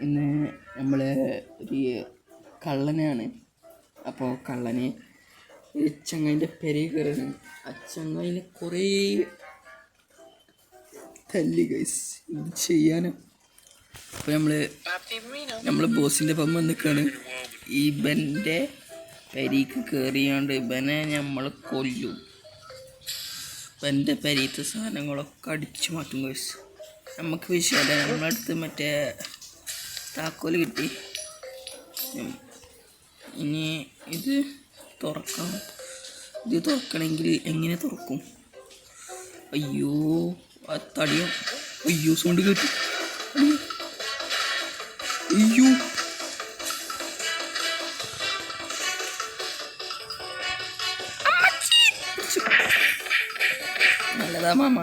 ഇന്ന് നമ്മൾ ഒരു കള്ളനാണ്. അപ്പോൾ കള്ളന് ഒരു ചങ്ങായിൻ്റെ പെരയിൽ കയറുകയാണ്. ആ ചങ്ങായിനെ കുറേ തല്ലി ഗൈസ്. ഇത് ചെയ്യാനും അപ്പോൾ നമ്മൾ ബോസിൻ്റെ ഒപ്പം വന്നിക്കാണ്. ഈ ബൻ്റെ പെരയ്ക്ക് കയറിയാണ്ട് ഇവനെ നമ്മൾ കൊല്ലും. ബൻ്റെ പെരയത്തെ സാധനങ്ങളൊക്കെ അടിച്ചു മാറ്റും ഗൈസ്. നമുക്ക് വിഷയമല്ല, നമ്മളടുത്ത് മറ്റേ താക്കോല് കിട്ടി. ഇനി ഇത് തുറക്കാം. ഇത് തുറക്കണമെങ്കിൽ എങ്ങനെ തുറക്കും? അയ്യോ ആ തടിയും, അയ്യോ സൗണ്ട് കേട്ടു. അയ്യോ നല്ലതാ മാമ.